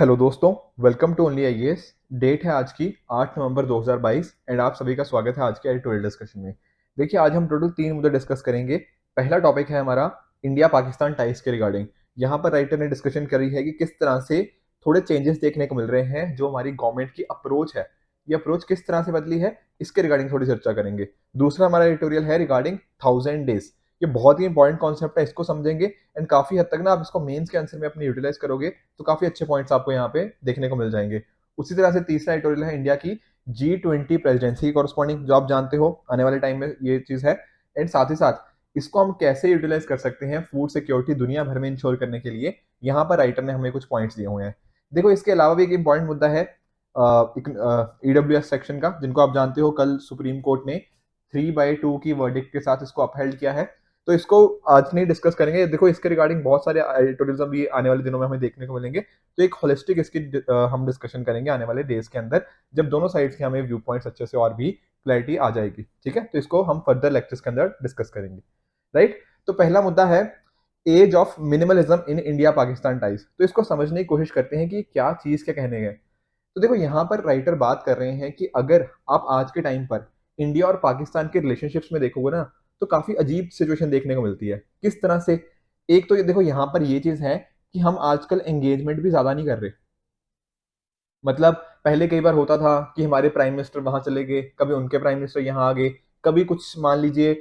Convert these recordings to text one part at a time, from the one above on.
Hello दोस्तों, welcome to only IAS. Date है आज की 8 नवंबर 2022 एंड आप सभी का स्वागत है आज के एडिटोरियल डिस्कशन में। देखिए, आज हम टोटल 3 मुद्दे डिस्कस करेंगे। पहला टॉपिक है हमारा इंडिया पाकिस्तान टाइज के रिगार्डिंग। यहाँ पर राइटर ने डिस्कशन करी है कि किस तरह से थोड़े चेंजेस देखने को मिल रहे हैं। जो हमारी गवर्नमेंट की अप्रोच है, ये अप्रोच किस तरह से बदली है, इसके रिगार्डिंग थोड़ी चर्चा करेंगे। दूसरा हमारा एडिटोरियल है रिगार्डिंग 1000 डेज। ये बहुत ही इंपॉर्टेंट कॉन्सेप्ट है, इसको समझेंगे एंड काफी हद तक ना आप इसको मेंस के आंसर में अपने यूटिलाइज करोगे तो काफी अच्छे पॉइंट्स आपको यहाँ पे देखने को मिल जाएंगे। उसी तरह से तीसरा एडिटोरियल है इंडिया की G20 प्रेसिडेंसी की कॉरस्पॉन्डिंग, जो आप जानते हो आने वाले टाइम में ये चीज है। एंड साथ ही साथ इसको हम कैसे यूटिलाइज कर सकते हैं फूड सिक्योरिटी दुनिया भर में इंश्योर करने के लिए, यहाँ पर राइटर ने हमें कुछ पॉइंट्स दिए हुए हैं। देखो, इसके अलावा भी एक इंपॉर्टेंट मुद्दा है ईडब्ल्यूएस सेक्शन का, जिनको आप जानते हो कल सुप्रीम कोर्ट ने 3/2 की वर्डिक्ट के साथ इसको अपहेल्ड किया है। तो इसको आज नहीं डिस्कस करेंगे। देखो, इसके रिगार्डिंग बहुत सारे एडिटोरियल्स भी आने वाले दिनों में हमें देखने को मिलेंगे। तो एक होलिस्टिक इसकी हम डिस्कशन करेंगे आने वाले डेज के अंदर, जब दोनों साइड्स के हमें व्यू पॉइंट्स अच्छे से और भी क्लैरिटी आ जाएगी। ठीक है, तो इसको हम फर्दर लेक्चर्स के अंदर डिस्कस करेंगे। राइट, तो पहला मुद्दा है age of minimalism in India Pakistan ties. तो इसको समझने की कोशिश करते हैं कि क्या चीज क्या कहने गए। तो देखो, यहाँ पर राइटर बात कर रहे हैं कि अगर आप आज के टाइम पर इंडिया और पाकिस्तान के रिलेशनशिप्स में देखोगे ना, तो काफी अजीब सिचुएशन देखने को मिलती है। किस तरह से? एक तो ये देखो, यहाँ पर ये चीज है कि हम आजकल एंगेजमेंट भी ज्यादा नहीं कर रहे। मतलब पहले कई बार होता था कि हमारे प्राइम मिनिस्टर वहां चले गए, कभी उनके प्राइम मिनिस्टर यहाँ आ गए, कभी कुछ मान लीजिए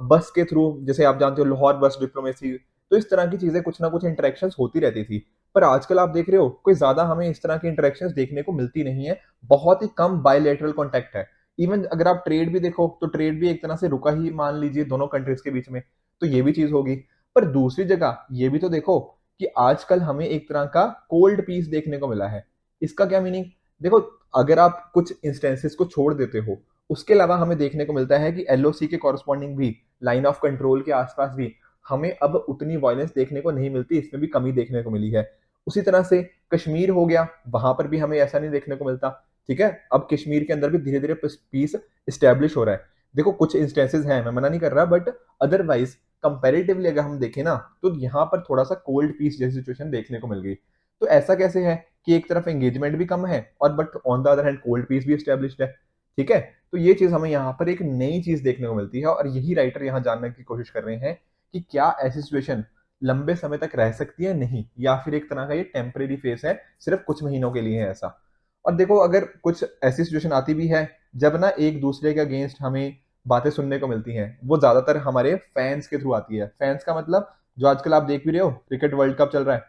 बस के थ्रू, जैसे आप जानते हो लाहौर बस डिप्लोमेसी। तो इस तरह की चीजें कुछ ना कुछ इंटरेक्शंस होती रहती थी। पर आजकल आप देख रहे हो कोई ज्यादा हमें इस तरह की इंटरेक्शंस देखने को मिलती नहीं है। बहुत ही कम बायलैटरल कॉन्टेक्ट है। इवन अगर आप ट्रेड भी देखो तो ट्रेड भी एक तरह से रुका ही मान लीजिए दोनों कंट्रीज के बीच में। तो ये भी चीज होगी। पर दूसरी जगह ये भी तो देखो कि आजकल हमें एक तरह का कोल्ड पीस देखने को मिला है। इसका क्या मीनिंग? देखो, अगर आप कुछ इंस्टेंसेस को छोड़ देते हो, उसके अलावा हमें देखने को मिलता है कि एलओसी के कॉरस्पॉन्डिंग भी लाइन ऑफ कंट्रोल के आसपास भी हमें अब उतनी वायलेंस देखने को नहीं मिलती। इसमें भी कमी देखने को मिली है। उसी तरह से कश्मीर हो गया, वहां पर भी हमें ऐसा नहीं देखने को मिलता। ठीक है, अब कश्मीर के अंदर भी धीरे धीरे पीस स्टेब्लिश हो रहा है। देखो, कुछ इंस्टेंसेस हैं, मैं मना नहीं कर रहा, बट अदरवाइज कंपेरेटिवली अगर हम देखें ना, तो यहाँ पर थोड़ा सा कोल्ड पीस जैसी सिचुएशन देखने को मिल गई। तो ऐसा कैसे है कि एक तरफ एंगेजमेंट भी कम है और but on the other hand cold peace भी एस्टेब्लिश्ड है। ठीक है, तो ये चीज हमें यहाँ पर एक नई चीज देखने को मिलती है और यही राइटर यहाँ जानने की कोशिश कर रहे हैं कि क्या ऐसी सिचुएशन लंबे समय तक रह सकती है, नहीं, या फिर एक तरह का ये टेम्परेरी फेस है, सिर्फ कुछ महीनों के लिए है ऐसा। और देखो, अगर कुछ ऐसी सिचुएशन आती भी है जब ना एक दूसरे के अगेंस्ट हमें बातें सुनने को मिलती हैं, वो ज्यादातर हमारे फैंस के थ्रू आती है। फैंस का मतलब जो आजकल आप देख भी रहे हो, क्रिकेट वर्ल्ड कप चल रहा है।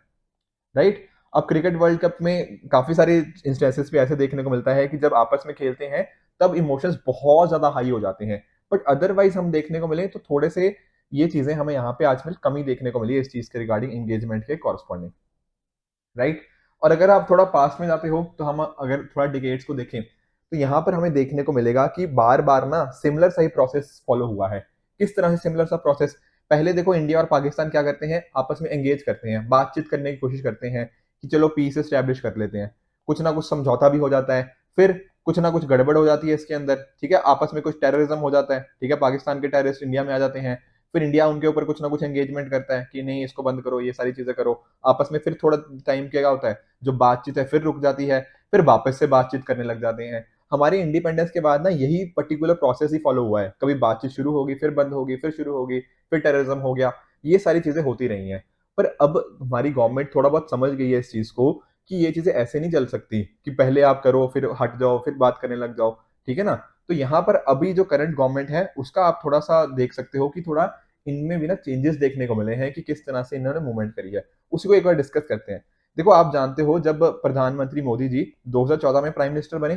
राइट, अब क्रिकेट वर्ल्ड कप में काफी सारे इंस्टेंसेस पे ऐसे देखने को मिलता है कि जब आपस में खेलते हैं तब इमोशंस बहुत ज्यादा हाई हो जाते हैं। बट अदरवाइज हम देखने को मिले तो थोड़े से ये चीजें हमें यहाँ पे आजकल कमी देखने को मिली है इस चीज के रिगार्डिंग एंगेजमेंट के कॉरस्पॉन्डिंग। राइट, और अगर आप थोड़ा पास में जाते हो तो हम अगर थोड़ा डिकेट्स को देखें तो यहाँ पर हमें देखने को मिलेगा कि बार बार ना सिमिलर सा ही प्रोसेस फॉलो हुआ है। किस तरह से सिमिलर सा प्रोसेस? पहले देखो, इंडिया और पाकिस्तान क्या करते हैं, आपस में एंगेज करते हैं, बातचीत करने की कोशिश करते हैं कि चलो पीस एस्टेब्लिश कर लेते हैं। कुछ ना कुछ समझौता भी हो जाता है, फिर कुछ ना कुछ गड़बड़ हो जाती है इसके अंदर। ठीक है, आपस में कुछ टेररिज्म हो जाता है। ठीक है, पाकिस्तान के टेररिस्ट इंडिया में आ जाते हैं, फिर इंडिया उनके ऊपर कुछ ना कुछ एंगेजमेंट करता है कि नहीं इसको बंद करो, ये सारी चीजें करो। आपस में फिर थोड़ा टाइम क्या होता है, जो बातचीत है फिर रुक जाती है, फिर वापस से बातचीत करने लग जाते हैं। हमारे इंडिपेंडेंस के बाद ना यही पर्टिकुलर प्रोसेस ही फॉलो हुआ है। कभी बातचीत शुरू होगी, फिर बंद होगी, फिर शुरू होगी, फिर टेररिज्म हो गया। ये सारी चीजें होती रही हैं। पर अब हमारी गवर्नमेंट थोड़ा बहुत समझ गई है इस चीज को कि ये चीजें ऐसे नहीं चल सकती कि पहले आप करो फिर हट जाओ फिर बात करने लग जाओ। ठीक है ना? तो यहाँ पर अभी जो करंट गवर्नमेंट है उसका आप थोड़ा सा देख सकते हो कि थोड़ा इनमें भी ना चेंजेस देखने को मिले हैं कि किस तरह से इन्होंने मूवमेंट करी है। उसी को एक बार डिस्कस करते हैं। देखो, आप जानते हो जब प्रधानमंत्री मोदी जी 2014 में प्राइम मिनिस्टर बने,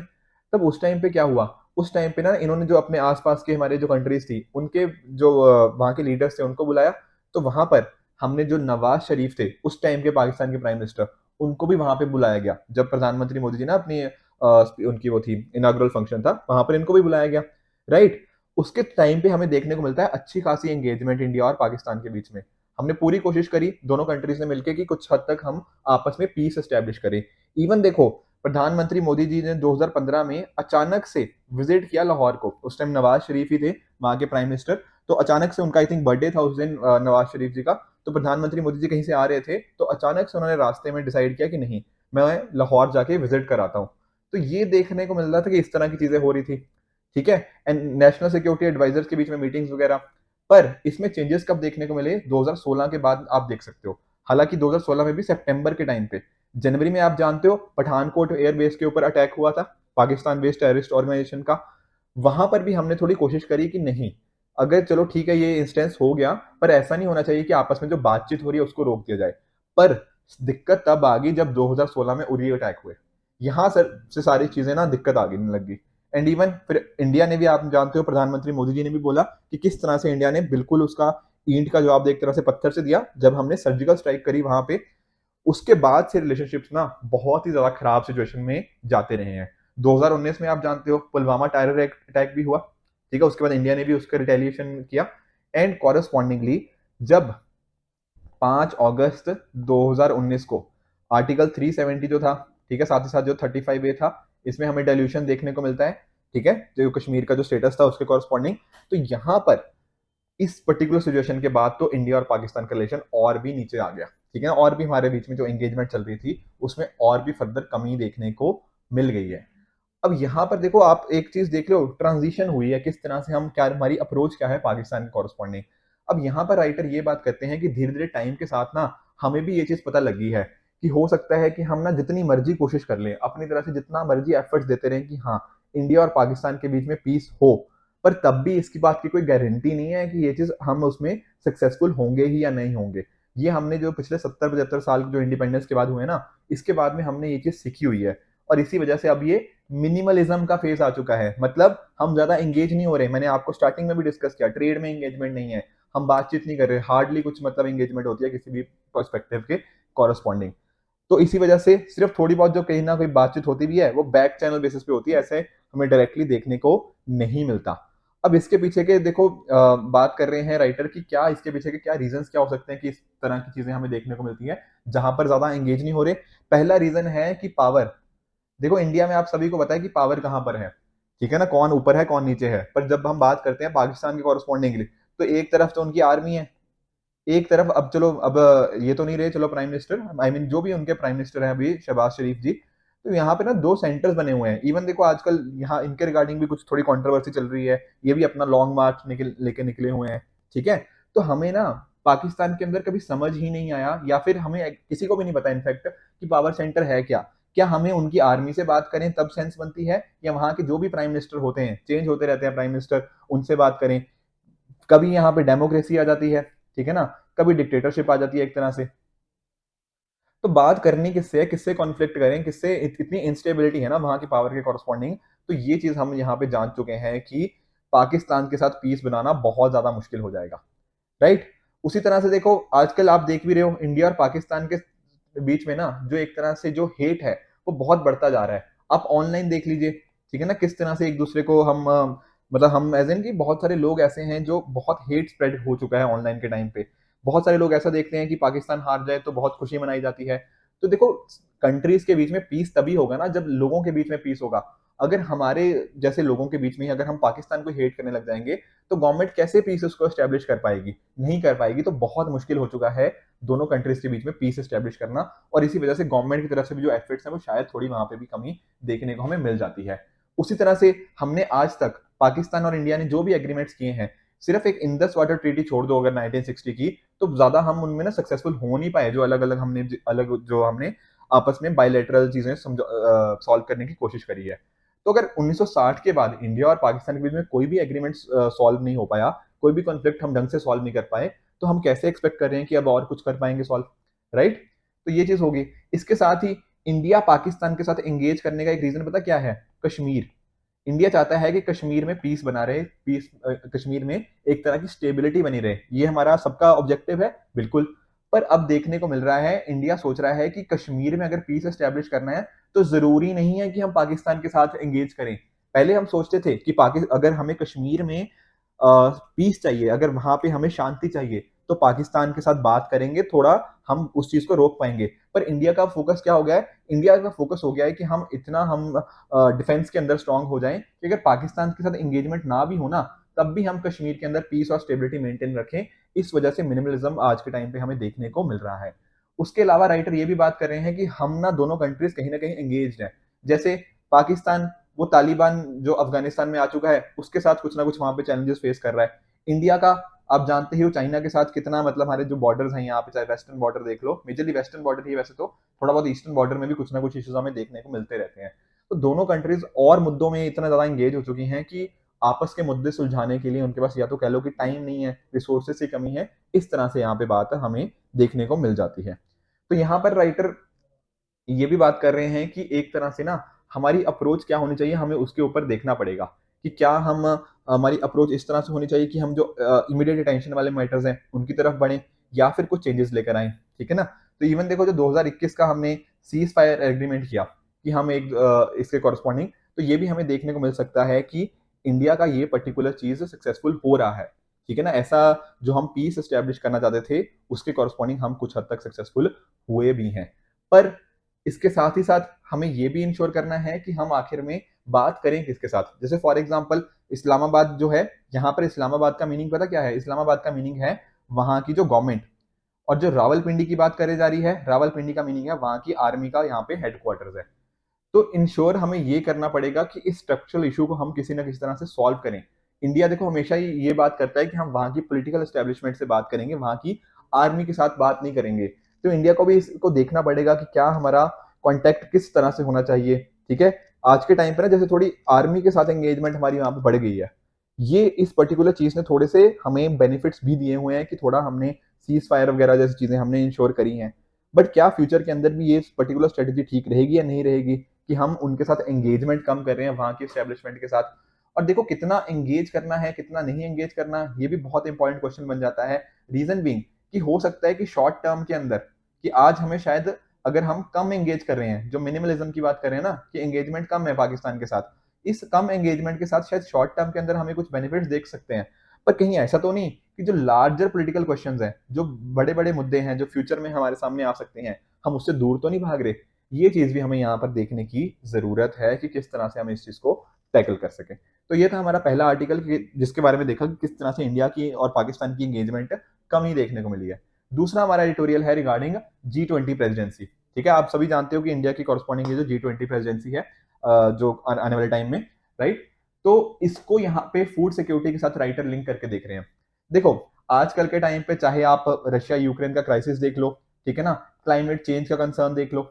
तब उस टाइम पे क्या हुआ? उस टाइम पे ना इन्होंने जो अपने आसपास के हमारे जो कंट्रीज थी उनके जो वहाँ के लीडर्स थे उनको बुलाया। तो वहां पर हमने जो नवाज शरीफ थे उस टाइम के पाकिस्तान के प्राइम मिनिस्टर, उनको भी वहां पे बुलाया गया। जब प्रधानमंत्री मोदी जी ना अपनी उनकी वो थी इनाग्रल फंक्शन था, वहां पर इनको भी बुलाया गया। राइट, उसके टाइम पे हमें देखने को मिलता है अच्छी खासी एंगेजमेंट इंडिया और पाकिस्तान के बीच में। हमने पूरी कोशिश करी दोनों कंट्रीज ने मिलकर कि कुछ हद तक हम आपस में पीस एस्टेब्लिश करें। इवन देखो, प्रधानमंत्री मोदी जी ने 2015 में अचानक से विजिट किया लाहौर को। उस टाइम नवाज शरीफ ही थे वहां के प्राइम मिनिस्टर। तो अचानक से उनका आई थिंक बर्थडे था उस दिन, नवाज शरीफ जी का। तो प्रधानमंत्री मोदी जी कहीं से आ रहे थे तो अचानक से उन्होंने रास्ते में डिसाइड किया कि नहीं, मैं लाहौर जाके विजिट कर आता हूँ। तो ये देखने को मिल रहा था कि इस तरह की चीजें हो रही थी, ठीक है। एंड नेशनल सिक्योरिटी एडवाइजर्स के बीच में मीटिंग्स वगैरह। पर इसमें चेंजेस कब देखने को मिले? 2016 के बाद आप देख सकते हो। हालांकि 2016 में भी सितंबर के टाइम पे, जनवरी में आप जानते हो पठानकोट एयरबेस के ऊपर अटैक हुआ था, पाकिस्तान बेस्ड टेररिस्ट ऑर्गेनाइजेशन का। वहां पर भी हमने थोड़ी कोशिश करी कि नहीं, अगर चलो ठीक है ये इंस्टेंस हो गया, पर ऐसा नहीं होना चाहिए कि आपस में जो बातचीत हो रही है उसको रोक दिया जाए। पर दिक्कत तब आ गई जब 2016 में उरी अटैक हुए। यहाँ से सारी चीजें ना दिक्कत आ गई लग गई। एंड इवन फिर इंडिया ने भी, आप जानते हो प्रधानमंत्री मोदी जी ने भी बोला कि किस तरह से इंडिया ने बिल्कुल उसका ईंट का जवाब एक तरह से पत्थर से दिया जब हमने सर्जिकल स्ट्राइक करी वहां पे। उसके बाद से रिलेशनशिप्स ना बहुत ही ज्यादा खराब सिचुएशन में जाते रहे हैं। 2019 में आप जानते हो पुलवामा टेरर अटैक भी हुआ, ठीक है। उसके बाद इंडिया ने भी उसका रिटेलिएशन किया। एंड कॉरेस्पॉन्डिंगली जब 5 अगस्त 2019 को आर्टिकल 370 जो था, ठीक है, साथ ही साथ जो 35A था, इसमें हमें डाइल्यूशन देखने को मिलता है, ठीक है, जो कश्मीर का जो स्टेटस था उसके कॉरेस्पॉन्डिंग। तो यहाँ पर इस पर्टिकुलर सिचुएशन के बाद तो इंडिया और पाकिस्तान का रिलेशन और भी नीचे आ गया, ठीक है। और भी हमारे बीच में जो एंगेजमेंट चल रही थी उसमें और भी फर्दर कमी देखने को मिल गई है। अब यहाँ पर देखो, आप एक चीज देख रहे हो, ट्रांजिशन हुई है किस तरह से, हम क्या, हमारी अप्रोच क्या है पाकिस्तान के कॉरेस्पॉन्डिंग। अब यहाँ पर राइटर ये बात करते हैं कि धीरे धीरे टाइम के साथ ना हमें भी ये चीज पता लगी है कि हो सकता है कि हम ना जितनी मर्जी कोशिश कर लें अपनी तरह से, जितना मर्जी एफर्ट्स देते रहें कि हाँ इंडिया और पाकिस्तान के बीच में पीस हो, पर तब भी इसकी बात की कोई गारंटी नहीं है कि ये चीज हम उसमें सक्सेसफुल होंगे ही या नहीं होंगे। ये हमने जो पिछले 70-75 साल जो इंडिपेंडेंस के बाद हुए ना, इसके बाद में हमने ये चीज सीखी हुई है। और इसी वजह से अब ये मिनिमलिज्म का फेज आ चुका है। मतलब हम ज्यादा एंगेज नहीं हो रहे। मैंने आपको स्टार्टिंग में भी डिस्कस किया, ट्रेड में एंगेजमेंट नहीं है, हम बातचीत नहीं कर रहे, हार्डली कुछ मतलब एंगेजमेंट होती है किसी भी पर्सपेक्टिव के कॉरेस्पॉन्डिंग। तो इसी वजह से सिर्फ थोड़ी बहुत जो कहीं ना कहीं बातचीत होती भी है वो बैक चैनल बेसिस पे होती है, ऐसे हमें डायरेक्टली देखने को नहीं मिलता। अब इसके पीछे के देखो, बात कर रहे हैं राइटर की, क्या इसके पीछे के क्या रीजंस क्या हो सकते हैं कि इस तरह की चीजें हमें देखने को मिलती है जहां पर ज्यादा एंगेज नहीं हो रहे। पहला रीजन है कि पावर। देखो इंडिया में आप सभी को पता है कि पावर कहां पर है, ठीक है ना, कौन ऊपर है कौन नीचे है। पर जब हम बात करते हैं पाकिस्तान के कॉरेस्पॉन्डिंगली, तो एक तरफ तो उनकी आर्मी है, एक तरफ, अब चलो अब ये तो नहीं रहे चलो प्राइम मिनिस्टर, आई मीन जो भी उनके प्राइम मिनिस्टर हैं अभी, शहबाज शरीफ जी। तो यहाँ पे ना दो सेंटर्स बने हुए हैं। इवन देखो आजकल यहाँ इनके रिगार्डिंग भी कुछ थोड़ी कंट्रोवर्सी चल रही है, ये भी अपना लॉन्ग मार्च लेके निकले हुए हैं, ठीक है। तो हमें ना पाकिस्तान के अंदर कभी समझ ही नहीं आया, या फिर हमें किसी को भी नहीं पता इनफैक्ट कि पावर सेंटर है क्या। क्या हमें उनकी आर्मी से बात करें तब सेंस बनती है, या वहां के जो भी प्राइम मिनिस्टर होते हैं, चेंज होते रहते हैं प्राइम मिनिस्टर, उनसे बात करें। कभी यहाँ पे डेमोक्रेसी आ जाती है, ठीक है ना, कभी डिक्टेटरशिप आ जाती है एक तरह से। तो बात करनी किससे है, किससे कॉन्फ्लिक्ट करें, किससे इतनी इंस्टेबिलिटी है ना वहां की पावर के कॉरस्पॉन्डिंग। तो ये चीज हम यहाँ पे जान चुके हैं कि पाकिस्तान के साथ पीस बनाना बहुत ज्यादा मुश्किल हो जाएगा, राइट। उसी तरह से देखो आजकल आप देख भी रहे हो इंडिया और पाकिस्तान के बीच में ना जो एक तरह से जो हेट है वो बहुत बढ़ता जा रहा है। आप ऑनलाइन देख लीजिए, ठीक है ना, किस तरह से एक दूसरे को हम मतलब हम एज इन की बहुत सारे लोग ऐसे हैं जो बहुत हेट स्प्रेड हो चुका है ऑनलाइन के टाइम पे। बहुत सारे लोग ऐसा देखते हैं कि पाकिस्तान हार जाए तो बहुत खुशी मनाई जाती है। तो देखो कंट्रीज के बीच में पीस तभी होगा ना जब लोगों के बीच में पीस होगा। अगर हमारे जैसे लोगों के बीच में ही अगर हम पाकिस्तान को हेट करने लग जाएंगे, तो गवर्नमेंट कैसे पीस उसको एस्टेब्लिश कर पाएगी? नहीं कर पाएगी। तो बहुत मुश्किल हो चुका है दोनों कंट्रीज के बीच में पीस एस्टेब्लिश करना। और इसी वजह से गवर्नमेंट की तरफ से भी जो एफर्ट्स हैं वो शायद थोड़ी वहां पे भी कमी देखने को हमें मिल जाती है। उसी तरह से हमने आज तक पाकिस्तान और इंडिया ने जो भी एग्रीमेंट्स किए हैं, सिर्फ एक इंडस वाटर ट्रीटी छोड़ दो अगर 1960 की, तो ज्यादा हम उनमें ना सक्सेसफुल हो नहीं पाए। जो अलग अलग हमने अलग जो हमने आपस में बायलैटरल चीजें सॉल्व करने की कोशिश करी है। तो अगर 1960 के बाद इंडिया और पाकिस्तान के बीच में कोई भी एग्रीमेंट सॉल्व नहीं हो पाया, कोई भी कॉन्फ्लिक्ट हम ढंग से सॉल्व नहीं कर पाए, तो हम कैसे एक्सपेक्ट कर रहे हैं कि अब और कुछ कर पाएंगे सॉल्व, राइट। तो ये चीज होगी। इसके साथ ही इंडिया पाकिस्तान के साथ एंगेज करने का एक रीजन पता क्या है? कश्मीर। इंडिया चाहता है कि कश्मीर में पीस बना रहे, पीस, कश्मीर में एक तरह की स्टेबिलिटी बनी रहे, ये हमारा सबका ऑब्जेक्टिव है, बिल्कुल। पर अब देखने को मिल रहा है इंडिया सोच रहा है कि कश्मीर में अगर पीस एस्टेब्लिश करना है तो जरूरी नहीं है कि हम पाकिस्तान के साथ एंगेज करें। पहले हम सोचते थे कि अगर हमें कश्मीर में पीस चाहिए, अगर वहां पे हमें शांति चाहिए, तो पाकिस्तान के साथ बात करेंगे, थोड़ा हम उस चीज को रोक पाएंगे। पर इंडिया का फोकस क्या हो गया है? इंडिया का फोकस हो गया है कि हम इतना हम डिफेंस के अंदर स्ट्रांग हो जाएं कि अगर पाकिस्तान के साथ एंगेजमेंट ना भी हो ना, तब भी हम कश्मीर के अंदर पीस और स्टेबिलिटी मेंटेन रखें। इस वजह से मिनिमलिज्म आज के टाइम पे हमें देखने को मिल रहा है। उसके अलावा राइटर ये भी बात कर रहे हैं कि हम ना दोनों कंट्रीज कहीं ना कहीं एंगेज्ड हैं। जैसे पाकिस्तान, वो तालिबान जो अफगानिस्तान में आ चुका है, उसके साथ कुछ ना कुछ वहां पे चैलेंजेस फेस कर रहा है। इंडिया का आप जानते ही हो चाइना के साथ कितना, मतलब हमारे जो बॉर्डर्स हैं यहाँ पे, चाहे वेस्टर्न बॉर्डर देख लो, मेजरली वेस्टर्न बॉर्डर ही, वैसे तो थोड़ा बहुत ईस्टर्न बॉर्डर में भी कुछ ना कुछ इश्यूज हमें देखने को मिलते रहते हैं। तो दोनों कंट्रीज और मुद्दों में इतना ज्यादा एंगेज हो चुकी हैं कि आपस के मुद्दे सुलझाने के लिए उनके पास या तो कह लो कि टाइम नहीं है, रिसोर्सेस की कमी है, इस तरह से यहाँ पे बात हमें देखने को मिल जाती है। तो यहाँ पर राइटर ये भी बात कर रहे हैं कि एक तरह से ना हमारी अप्रोच क्या होनी चाहिए, हमें उसके ऊपर देखना पड़ेगा कि क्या हम, हमारी अप्रोच इस तरह से होनी चाहिए कि हम जो इमीडिएट अटेंशन वाले मैटर्स हैं उनकी तरफ बढ़ें, या फिर कुछ चेंजेस लेकर आए। ठीक है ना। तो इवन देखो, जो 2021 का हमने सीज फायर एग्रीमेंट किया कि हम एक इसके कॉरस्पॉन्डिंग, तो ये भी हमें देखने को मिल सकता है कि इंडिया का ये पर्टिकुलर चीज सक्सेसफुल हो रहा है। ठीक है ना। ऐसा जो हम पीस एस्टेब्लिश करना चाहते थे, उसके कॉरस्पॉन्डिंग हम कुछ हद तक सक्सेसफुल हुए भी हैं। पर इसके साथ ही साथ हमें यह भी इंश्योर करना है कि हम आखिर में बात करें किसके साथ। जैसे फॉर एग्जांपल इस्लामाबाद जो है, यहाँ पर इस्लामाबाद का मीनिंग पता क्या है? इस्लामाबाद का मीनिंग है वहां की जो गवर्नमेंट। और जो रावलपिंडी की बात करे जा रही है, रावलपिंडी का मीनिंग है वहां की आर्मी का यहाँ पे हेडक्वार्टर्स है। तो इंश्योर हमें ये करना पड़ेगा कि इस स्ट्रक्चरल इशू को हम किसी ना किसी तरह से सॉल्व करें। इंडिया देखो हमेशा ही ये बात करता है कि हम वहां की पॉलिटिकल एस्टेब्लिशमेंट से बात करेंगे, वहां की आर्मी के साथ बात नहीं करेंगे। तो इंडिया को भी इसको देखना पड़ेगा कि क्या हमारा कॉन्टेक्ट किस तरह से होना चाहिए। ठीक है। आज के टाइम पर ना जैसे थोड़ी आर्मी के साथ एंगेजमेंट हमारी वहां पर बढ़ गई है, ये इस पर्टिकुलर चीज ने थोड़े से हमें बेनिफिट्स भी दिए हुए हैं कि थोड़ा हमने सीज फायर वगैरह जैसी चीजें हमने इंश्योर करी हैं। बट क्या फ्यूचर के अंदर भी ये पर्टिकुलर स्ट्रेटेजी ठीक रहेगी या नहीं रहेगी, कि हम उनके साथ एंगेजमेंट कम कर रहे हैं वहां के स्टैब्लिशमेंट के साथ। और देखो कितना एंगेज करना है, कितना नहीं एंगेज करना, ये भी बहुत इंपॉर्टेंट क्वेश्चन बन जाता है। रीजन बीइंग कि हो सकता है कि शॉर्ट टर्म के अंदर, कि आज हमें शायद, अगर हम कम एंगेज कर रहे हैं, जो मिनिमलिज्म की बात कर रहे हैं ना कि एंगेजमेंट कम है पाकिस्तान के साथ, इस कम एंगेजमेंट के साथ शायद शॉर्ट टर्म के अंदर हमें कुछ बेनिफिट्स देख सकते हैं। पर कहीं ऐसा तो नहीं कि जो लार्जर पॉलिटिकल क्वेश्चंस हैं, जो बड़े बड़े मुद्दे हैं जो फ्यूचर में हमारे सामने आ सकते हैं, हम उससे दूर तो नहीं भाग रहे। ये चीज भी हमें यहाँ पर देखने की जरूरत है कि किस तरह से हम इस चीज को टैकल कर सकें। तो ये था हमारा पहला आर्टिकल जिसके बारे में देखा कि किस तरह से इंडिया की और पाकिस्तान की एंगेजमेंट कम ही देखने को मिली है। दूसरा हमारा एडिटोरियल है रिगार्डिंग G20 प्रेसिडेंसी। ठीक है। आप सभी जानते हो कि इंडिया की कॉरस्पॉन्डिंग जो G20 प्रेसिडेंसी है, जो आने वाले टाइम में, राइट। तो इसको यहाँ पे फूड सिक्योरिटी के साथ राइटर लिंक करके देख रहे हैं। देखो आजकल के टाइम पे चाहे आप रशिया यूक्रेन का क्राइसिस देख लो, ठीक है ना, क्लाइमेट चेंज का कंसर्न देख लो,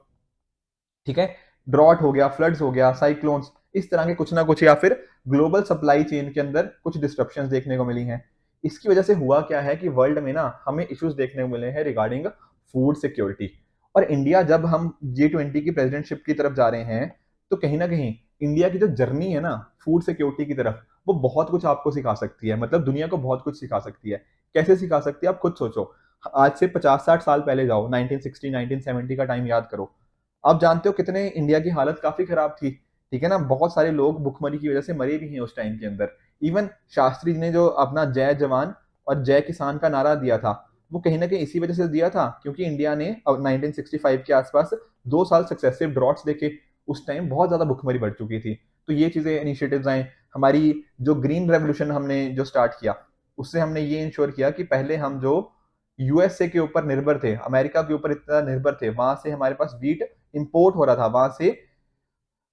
ठीक है, ड्रॉट हो गया, फ्लड्स हो गया, साइक्लोन्स, इस तरह के कुछ ना कुछ, या फिर ग्लोबल सप्लाई चेन के अंदर कुछ डिस्ट्रप्शंस देखने को मिली हैं। इसकी वजह से हुआ क्या है कि वर्ल्ड में ना हमें इश्यूज देखने को मिले हैं रिगार्डिंग फूड सिक्योरिटी। और इंडिया जब हम G20 की प्रेसिडेंटशिप की तरफ जा रहे हैं, तो कहीं ना कहीं इंडिया की जो जर्नी है ना फूड सिक्योरिटी की तरफ, वो बहुत कुछ आपको सिखा सकती है, मतलब दुनिया को बहुत कुछ सिखा सकती है। कैसे सिखा सकती है आप खुद सोचो। आज से 50-60 साल पहले जाओ, 1960 1970 का टाइम याद करो। आप जानते हो कितने इंडिया की हालत काफी खराब थी। ठीक है ना। बहुत सारे लोग भुखमरी की वजह से मरे भी हैं उस टाइम के अंदर। इवन शास्त्री जी ने जो अपना जय जवान और जय किसान का नारा दिया था, वो कहीं ना कहीं इसी वजह से दिया था क्योंकि इंडिया ने 1965 के आसपास 2 साल सक्सेसिव ड्रॉट्स देखे। उस टाइम बहुत ज्यादा भुखमरी बढ़ चुकी थी। तो ये चीजें इनिशिएटिव्स आए। हमारी जो ग्रीन रेवोल्यूशन हमने जो स्टार्ट किया, उससे हमने ये इंश्योर किया कि पहले हम जो यूएसए के ऊपर निर्भर थे, अमेरिका के ऊपर इतना निर्भर थे, वहां से हमारे पास वीट इंपोर्ट हो रहा था, वहां से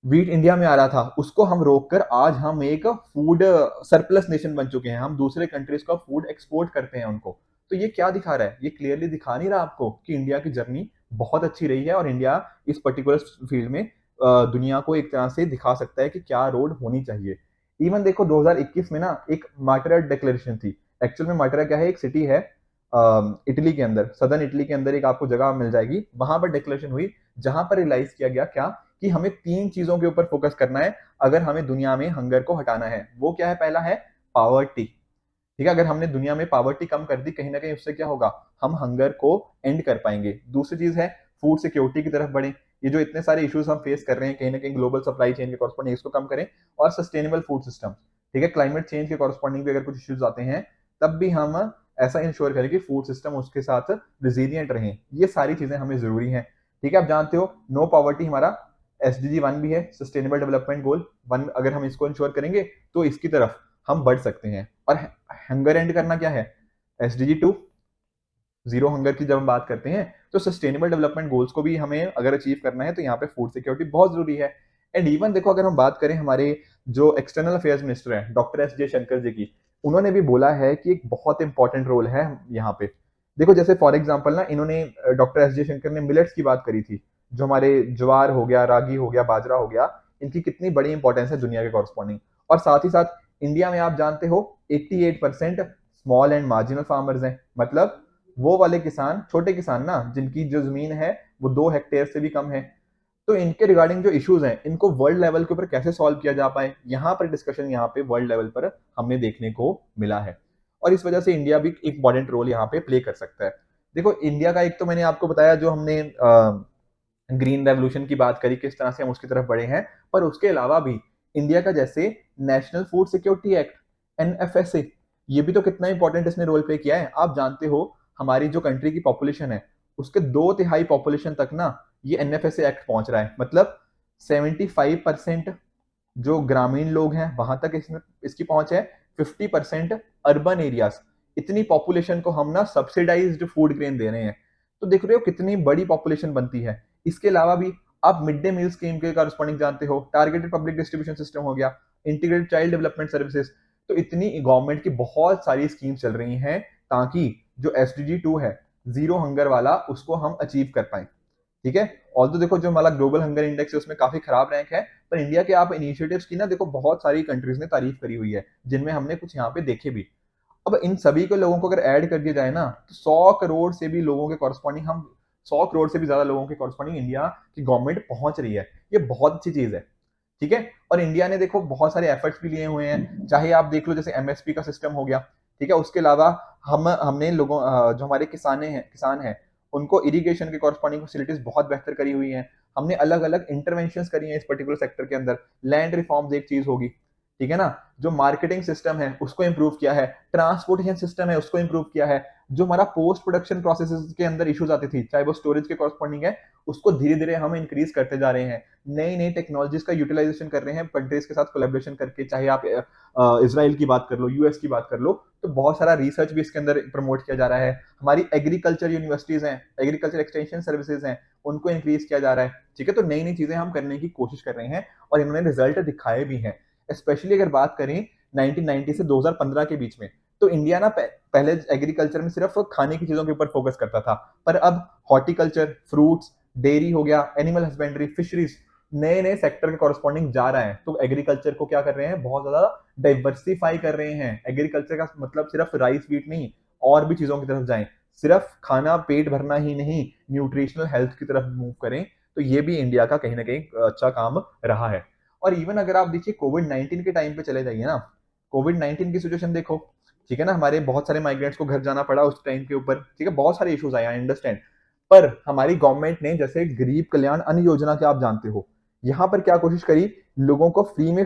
वीट इंडिया में आ रहा था, उसको हम रोककर आज हम एक फूड सरप्लस नेशन बन चुके हैं। हम दूसरे कंट्रीज का फूड एक्सपोर्ट करते हैं उनको। तो ये क्या दिखा रहा है? ये क्लियरली दिखा नहीं रहा आपको कि इंडिया की जर्नी बहुत अच्छी रही है और इंडिया इस पर्टिकुलर फील्ड में दुनिया को एक तरह से दिखा सकता है कि क्या रोड होनी चाहिए। इवन देखो 2021 में ना एक मार्टरा डिक्लेरेशन थी। एक्चुअल में मार्टरा क्या है? एक सिटी है इटली के अंदर, सदर्न इटली के अंदर एक आपको जगह मिल जाएगी, वहां पर डिक्लेरेशन हुई, जहां पर रियलाइज किया गया क्या, कि हमें 3 चीजों के ऊपर फोकस करना है अगर हमें दुनिया में हंगर को हटाना है। वो क्या है? पहला है पावर्टी। ठीक है। अगर हमने दुनिया में पावर्टी कम कर दी, कहीं ना कहीं उससे क्या होगा, हम हंगर को एंड कर पाएंगे। दूसरी चीज है फूड सिक्योरिटी की तरफ बढ़े। ये जो इतने सारे इश्यूज हम फेस कर रहे हैं, कहीं ना कहीं ग्लोबल सप्लाई चेन के कॉरस्पॉन्डिंग इसको कम करें। और सस्टेनेबल फूड सिस्टम। ठीक है। क्लाइमेट चेंज के कॉरस्पॉन्डिंग भी अगर कुछ इश्यूज आते हैं, तब भी हम ऐसा इंश्योर करें कि फूड सिस्टम उसके साथ रिजीलियंट रहे। ये सारी चीजें हमें जरूरी हैं। ठीक है। आप जानते हो नो पॉवर्टी हमारा SDG 1 भी है, सस्टेनेबल डेवलपमेंट गोल 1। अगर हम इसको इंश्योर करेंगे तो इसकी तरफ हम बढ़ सकते हैं। और हंगर एंड करना क्या है? SDG 2, जीरो हंगर की जब हम बात करते हैं, तो सस्टेनेबल डेवलपमेंट गोल्स को भी हमें अगर अचीव करना है तो यहाँ पे फूड सिक्योरिटी बहुत जरूरी है। एंड इवन देखो, अगर हम बात करें हमारे जो एक्सटर्नल अफेयर्स मिनिस्टर हैं डॉक्टर एस जयशंकर जी की, उन्होंने भी बोला है कि एक बहुत इंपॉर्टेंट रोल है यहाँ पे। देखो जैसे फॉर एग्जाम्पल ना, इन्होंने डॉक्टर एस जयशंकर ने मिलेट्स की बात करी थी, जो हमारे ज्वार हो गया, रागी हो गया, बाजरा हो गया, इनकी कितनी बड़ी इंपॉर्टेंस है दुनिया के कॉरस्पॉन्डिंग। और साथ ही साथ इंडिया में आप जानते हो 88% स्मॉल एंड मार्जिनल फार्मर्स हैं, मतलब वो वाले किसान, छोटे किसान ना, जिनकी जो जमीन है वो 2 हेक्टेयर से भी कम है। तो इनके रिगार्डिंग जो इश्यूज हैं, इनको वर्ल्ड लेवल के ऊपर कैसे सॉल्व किया जा पाए, यहाँ पर डिस्कशन यहाँ पे वर्ल्ड लेवल पर हमने देखने को मिला है। और इस वजह से इंडिया भी एक इंपॉर्टेंट रोल यहाँ पे प्ले कर सकता है। देखो इंडिया का एक तो मैंने आपको बताया, जो हमने ग्रीन रेवोल्यूशन की बात करी, किस तरह से हम उसकी तरफ बढ़े हैं, पर उसके अलावा भी इंडिया का जैसे national food security act, NFSA, ये भी तो कितना इंपॉर्टेंट इसने रोल प्ले किया है। आप जानते हो हमारी जो कंट्री की पॉपुलेशन है, उसके 2/3 पॉपुलेशन तक ना ये एनएफएसए एक्ट पहुंच रहा है। मतलब 75% जो ग्रामीण लोग हैं वहां तक इसमें इसकी पहुंच है, 50% अर्बन एरियाज। इतनी पॉपुलेशन को हम ना सब्सिडाइज्ड फूड ग्रेन दे रहे हैं। तो देख रहे हो कितनी बड़ी पॉपुलेशन बनती है। इसके अलावा भी आप मिड डे मील स्कीम के कॉरस्पॉन्डिंग जानते हो, टारगेटेड पब्लिक डिस्ट्रीब्यूशन सिस्टम हो गया, इंटीग्रेटेड चाइल्ड डेवलपमेंट सर्विसेज। तो इतनी गवर्नमेंट की बहुत सारी स्कीम चल रही हैं ताकि जो SDG 2 है, जीरो हंगर वाला, उसको हम अचीव कर पाए। ठीक है। ऑल तो देखो जो हमारा ग्लोबल हंगर इंडेक्स है उसमें काफी खराब रैंक है, पर इंडिया के आप इनिशिएटिव्स की ना देखो बहुत सारी कंट्रीज ने तारीफ करी हुई है, जिनमें हमने कुछ यहाँ पे देखे भी। अब इन सभी को लोगों को अगर ऐड कर दिया जाए ना, तो 100 करोड़ से भी लोगों के कॉरस्पॉन्डिंग हम 100 करोड़ से भी ज्यादा लोगों के कॉरस्पॉन्डिंग इंडिया की गवर्नमेंट पहुंच रही है। ये बहुत अच्छी चीज है। ठीक है। और इंडिया ने देखो बहुत सारे एफर्ट्स भी लिए हुए हैं, चाहे आप देख लो जैसे MSP का सिस्टम हो गया। ठीक है। उसके अलावा हमने लोगों जो हमारे किसान हैं, उनको इरिगेशन के कॉरस्पॉन्डिंग फैसिलिटीज बहुत बेहतर करी हुई हैं। हमने अलग अलग इंटरवेंशन करी हैं इस पर्टिकुलर सेक्टर के अंदर। लैंड रिफॉर्म्स एक चीज होगी, ठीक है ना। जो मार्केटिंग सिस्टम है उसको इंप्रूव किया है, ट्रांसपोर्टेशन सिस्टम है उसको इंप्रूव किया है। जो हमारा पोस्ट प्रोडक्शन प्रोसेसेस के अंदर इश्यूज आती थी, चाहे वो स्टोरेज के कॉरस्पॉन्डिंग है, उसको धीरे धीरे हम इंक्रीज करते जा रहे हैं। नई नई टेक्नोलॉजीज का यूटिलाइजेशन कर रहे हैं कंट्रीज के साथ कोलैबोरेशन करके, चाहे आप इसराइल की बात कर लो, यूएस की बात कर लो। तो बहुत सारा रिसर्च भी इसके अंदर प्रमोट किया जा रहा है। हमारी एग्रीकल्चर यूनिवर्सिटीज हैं, एग्रीकल्चर एक्सटेंशन सर्विसेज हैं, उनको इंक्रीज किया जा रहा है। ठीक है। तो नई नई चीजें हम करने की कोशिश कर रहे हैं और इन्होंने रिजल्ट दिखाए भी हैं। स्पेशली अगर बात करें 1990 से 2015 के बीच में, तो इंडिया ना पहले एग्रीकल्चर में सिर्फ खाने की चीजों के ऊपर फोकस करता था, पर अब हॉर्टिकल्चर, फ्रूट्स, डेयरी हो गया, एनिमल हस्बेंड्री, फिशरीज, नए नए सेक्टर के कॉरस्पॉन्डिंग जा रहा है। तो एग्रीकल्चर को क्या कर रहे हैं, बहुत ज्यादा डाइवर्सिफाई कर रहे हैं। एग्रीकल्चर का मतलब सिर्फ राइस वीट नहीं, और भी चीजों की तरफ जाएं। सिर्फ खाना पेट भरना ही नहीं, न्यूट्रिशनल हेल्थ की तरफ मूव करें। तो ये भी इंडिया का कहीं ना कहीं अच्छा काम रहा है। और इवन अगर आप देखिए कोविड-19 के टाइम पे चले जाइए ना, कोविड-19 की सिचुएशन देखो। ठीक है ना, हमारे बहुत सारे माइग्रेंट्स को घर जाना पड़ा उस टाइम के ऊपर। ठीक है, बहुत सारे इश्यूज आए, आई अंडरस्टैंड। पर हमारी गवर्नमेंट ने जैसे गरीब कल्याण अन्न योजना के आप जानते हो, यहाँ पर क्या कोशिश करी, लोगों को फ्री में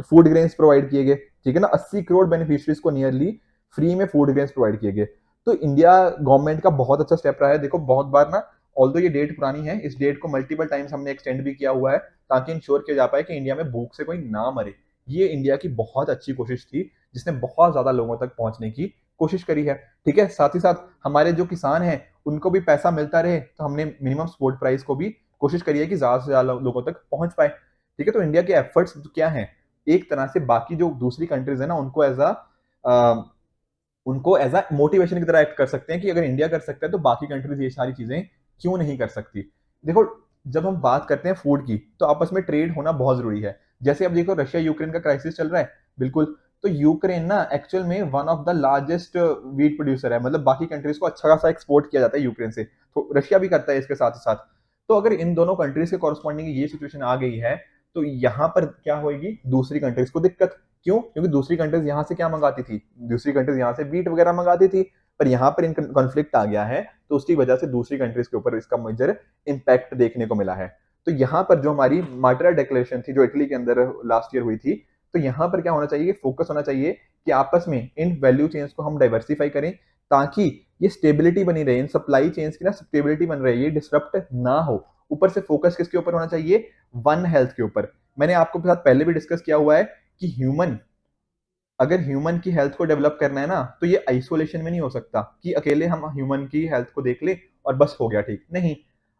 फूड ग्रेन्स प्रोवाइड किए गए। ठीक है ना, 80 करोड़ बेनिफिशरीज को नियरली फ्री में फूड ग्रेन्स प्रोवाइड किए गए। तो इंडिया गवर्नमेंट का बहुत अच्छा स्टेप रहा है। देखो बहुत बार ना, ऑल्दो ये डेट पुरानी है, इस डेट को मल्टीपल टाइम्स हमने एक्सटेंड भी किया हुआ है, ताकि इंश्योर किया जा पाए कि इंडिया में भूख से कोई ना मरे। ये इंडिया की बहुत अच्छी कोशिश थी, जिसने बहुत ज्यादा लोगों तक पहुंचने की कोशिश करी है। ठीक है। साथ ही साथ हमारे जो किसान हैं, उनको भी पैसा मिलता रहे, तो हमने मिनिमम सपोर्ट प्राइस को भी कोशिश करी है कि ज्यादा से ज्यादा लोगों तक पहुंच पाए। ठीक है। तो इंडिया के एफर्ट्स क्या हैं, एक तरह से बाकी जो दूसरी कंट्रीज है ना, उनको एज अ मोटिवेशन की तरह एक्ट कर सकते हैं कि अगर इंडिया कर सकता है तो बाकी कंट्रीज ये सारी चीजें क्यों नहीं कर सकती। देखो जब हम बात करते हैं फूड की, तो आपस में ट्रेड होना बहुत जरूरी है। जैसे अब देखो रशिया यूक्रेन का क्राइसिस चल रहा है, बिल्कुल। तो यूक्रेन ना एक्चुअल में one of the largest wheat producer है, मतलब बाकी कंट्रीज को अच्छा खासा एक्सपोर्ट किया जाता है यूक्रेन से, तो रशिया भी करता है इसके साथ साथ। तो अगर इन दोनों कंट्रीज के कॉरस्पॉन्डिंग ये सिचुएशन आ गई है, तो यहाँ पर क्या होगी, दूसरी कंट्रीज को दिक्कत। क्यों? क्योंकि दूसरी कंट्रीज यहाँ से क्या मंगाती थी, दूसरी कंट्रीज यहाँ से वीट वगैरह मंगाती थी, पर यहाँ पर इन कॉन्फ्लिक्ट आ गया है, तो उसकी वजह से दूसरी कंट्रीज के ऊपर इसका मेजर इंपैक्ट देखने को मिला है। तो यहाँ पर जो हमारी मार्टरा डिक्लेरेशन थी, जो इटली के अंदर लास्ट ईयर हुई थी, तो यहाँ पर क्या होना चाहिए, फोकस होना चाहिए कि आपस में इन वैल्यू चेन्स को हम डाइवर्सिफाई करें, ताकि ये स्टेबिलिटी बनी रहे, इन सप्लाई चेन्स की ना स्टेबिलिटी बन रही है, ये डिसरप्ट ना हो। ऊपर से फोकस किसके ऊपर होना चाहिए, वन हेल्थ के ऊपर। मैंने आपको साथ पहले भी डिस्कस किया हुआ है कि अगर ह्यूमन की हेल्थ को डेवलप करना है ना, तो ये आइसोलेशन में नहीं हो सकता कि अकेले हम ह्यूमन की हेल्थ को देख ले और बस हो गया ठीक, नहीं।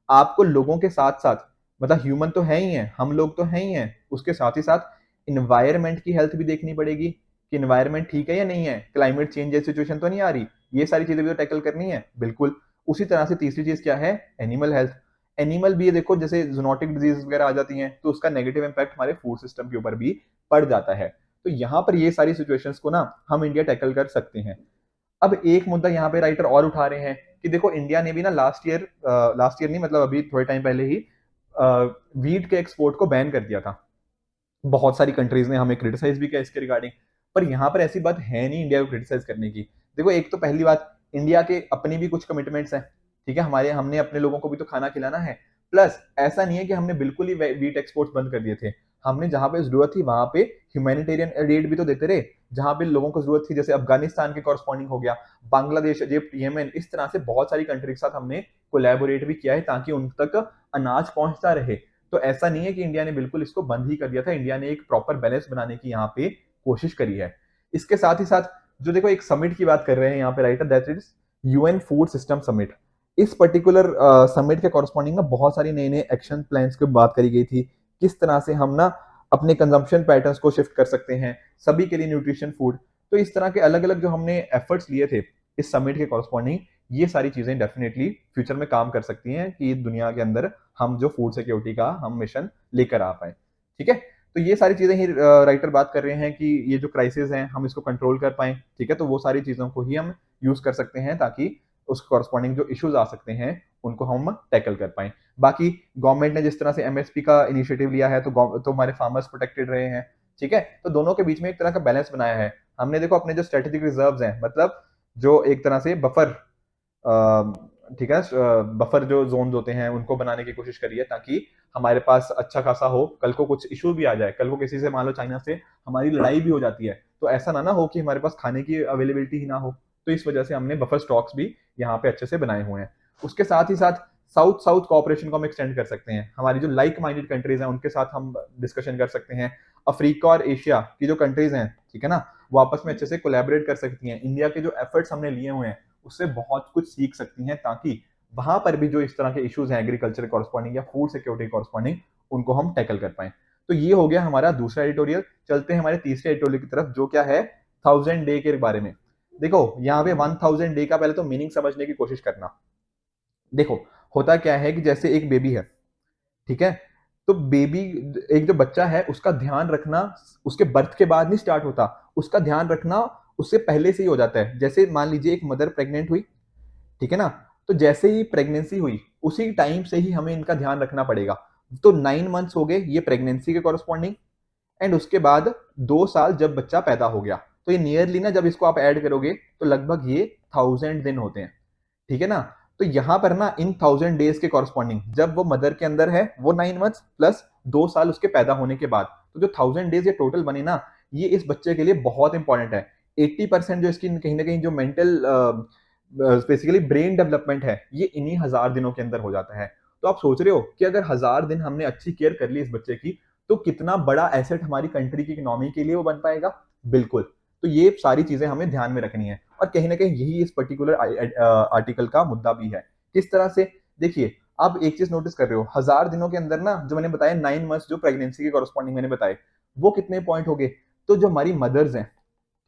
आपको लोगों के साथ साथ, मतलब ह्यूमन तो है ही है, हम लोग तो हैं ही हैं, उसके साथ ही साथ इन्वायरमेंट की हेल्थ भी देखनी पड़ेगी कि इन्वायरमेंट ठीक है या नहीं है, क्लाइमेट चेंज जैसी सिचुएशन तो नहीं आ रही, ये सारी चीजें भी तो टैकल करनी है, बिल्कुल। उसी तरह से तीसरी चीज क्या है, एनिमल हेल्थ। एनिमल भी देखो, जैसे जूनोटिक डिजीज वगैरह आ जाती हैं तो उसका नेगेटिव इम्पैक्ट हमारे फूड सिस्टम के ऊपर भी पड़ जाता है। तो यहाँ पर ये सारी सिचुएशंस को ना हम इंडिया टैकल कर सकते हैं। अब एक मुद्दा यहाँ पे राइटर और उठा रहे हैं कि देखो इंडिया ने भी ना लास्ट ईयर नहीं, मतलब अभी थोड़े टाइम पहले ही वीट के एक्सपोर्ट को बैन कर दिया था। बहुत सारी कंट्रीज ने हमें क्रिटिसाइज भी किया इसके रिगार्डिंग। पर यहाँ पर ऐसी बात है नहीं इंडिया को क्रिटिसाइज करने की। देखो एक तो पहली बात, इंडिया के अपनी भी कुछ कमिटमेंट्स हैं, ठीक है, हमारे, हमने अपने लोगों को भी तो खाना खिलाना है। प्लस ऐसा नहीं है कि हमने बिल्कुल ही वीट एक्सपोर्ट बंद कर दिए थे। हमने जहां पे जरूरत थी वहां पे ह्यूमैनिटेरियन एड भी तो देते रहे, जहां पे लोगों को जरूरत थी, जैसे अफगानिस्तान के कॉरस्पॉन्डिंग हो गया, बांग्लादेश, इजिप्ट, येमेन, इस तरह से बहुत सारी कंट्री के साथ हमने कोलैबोरेट भी किया है ताकि उन तक अनाज पहुंचता रहे। तो ऐसा नहीं है कि इंडिया ने बिल्कुल इसको बंद ही कर दिया था, इंडिया ने एक प्रॉपर बैलेंस बनाने की यहाँ पे कोशिश करी है। इसके साथ ही साथ जो देखो एक समिट की बात कर रहे हैं यहाँ पे writer, that is UN food system summit. इस पर्टिकुलर समिट के कॉरस्पॉन्डिंग में बहुत सारी नए नए एक्शन प्लान्स की बात करी गई थी, किस तरह से हम ना अपने कंजम्पशन पैटर्न्स को शिफ्ट कर सकते हैं सभी के लिए न्यूट्रिशन फूड। तो इस तरह के अलग अलग जो हमने एफर्ट्स लिए थे इस समिट के कॉरस्पॉन्डिंग, ये सारी चीजें डेफिनेटली फ्यूचर में काम कर सकती हैं कि दुनिया के अंदर हम जो फूड सिक्योरिटी का हम मिशन लेकर आ पाए। ठीक है, तो ये सारी चीजें ही राइटर बात कर रहे हैं कि ये जो क्राइसिस हैं हम इसको कंट्रोल कर पाए। ठीक है, तो वो सारी चीजों को ही हम यूज कर सकते हैं ताकि उस कॉरस्पॉन्डिंग जो इश्यूज आ सकते हैं उनको हम टैकल कर पाए। बाकी गवर्नमेंट ने जिस तरह से एमएसपी का इनिशिएटिव लिया है तो हमारे फार्मर्स प्रोटेक्टेड रहे हैं। ठीक है, तो दोनों के बीच में एक तरह का बैलेंस बनाया है हमने। देखो अपने जो स्ट्रेटेजिक रिजर्व्स हैं, मतलब जो एक तरह से बफर, ठीक है, बफर जो जोन होते हैं उनको बनाने की कोशिश करिए ताकि हमारे पास अच्छा खासा हो, कल को कुछ इशू भी आ जाए, कल को किसी से मान लो चाइना से हमारी लड़ाई भी हो जाती है तो ऐसा ना हो कि हमारे पास खाने की अवेलेबिलिटी ही ना हो। तो इस वजह से हमने बफर स्टॉक्स भी यहाँ पे अच्छे से बनाए हुए हैं। उसके साथ ही साथ साउथ साउथ कॉपरेशन को हम एक्सटेंड कर सकते हैं, हमारी जो लाइक माइंडेड कंट्रीज हैं उनके साथ हम डिस्कशन कर सकते हैं। अफ्रीका और एशिया की जो कंट्रीज हैं, ठीक है ना, वो आपस में अच्छे से कोलैबोरेट कर सकती हैं। इंडिया के जो एफर्ट्स हमने लिए हुए हैं उससे बहुत कुछ सीख सकती हैं ताकि वहां पर भी जो इस तरह के इश्यूज हैं एग्रीकल्चर कॉरस्पॉन्डिंग या फूड सिक्योरिटी कॉरस्पॉन्डिंग, उनको हम टैकल कर पाए। तो ये हो गया हमारा दूसरा एडिटोरियल। चलते हैं हमारे तीसरे एडिटोरियल की तरफ जो क्या है, 1000 डे के बारे में। देखो यहाँ पे 1000 डे का पहले तो मीनिंग समझने की कोशिश करना। देखो होता क्या है कि जैसे एक बेबी है, ठीक है, तो बेबी, एक जो बच्चा है उसका ध्यान रखना उसके बर्थ के बाद नहीं स्टार्ट होता, उसका ध्यान रखना उससे पहले से ही हो जाता है। जैसे मान लीजिए एक मदर प्रेग्नेंट हुई, ठीक है ना, तो जैसे ही प्रेगनेंसी हुई उसी टाइम से ही हमें इनका ध्यान रखना पड़ेगा। तो 9 मंथ्स हो गए ये प्रेगनेंसी के कॉरस्पॉन्डिंग, एंड उसके बाद 2 साल जब बच्चा पैदा हो गया, तो ये नियरली ना जब इसको आप ऐड करोगे तो लगभग ये 1000 दिन होते हैं। ठीक है ना, तो यहां पर ना इन 1000 डेज के कॉरस्पॉन्डिंग जब वो मदर के अंदर है वो 9 मंथ्स प्लस 2 साल उसके पैदा होने के बाद, तो जो 1000 डेज ये टोटल बने ना, ये इस बच्चे के लिए बहुत इंपॉर्टेंट है। 80% जो इसकी कहीं ना कहीं जो मेंटल बेसिकली ब्रेन डेवलपमेंट है ये इन्हीं 1000 दिनों के अंदर हो जाता है। तो आप सोच रहे हो कि अगर 1000 दिन हमने अच्छी केयर कर ली इस बच्चे की तो कितना बड़ा एसेट हमारी कंट्री की इकोनॉमी के लिए वो बन पाएगा। बिल्कुल, तो ये सारी चीजें हमें ध्यान में रखनी है और कहीं ना कहीं यही इस पर्टिकुलर आर्टिकल का मुद्दा भी है। किस तरह से, देखिए आप एक चीज नोटिस कर रहे हो, 1000 दिनों के अंदर ना जो मैंने बताया 9 मंथ्स जो प्रेगनेंसी के कॉरस्पॉन्डिंग मैंने बताए, वो कितने पॉइंट हो गए। तो जो हमारी मदर्स हैं,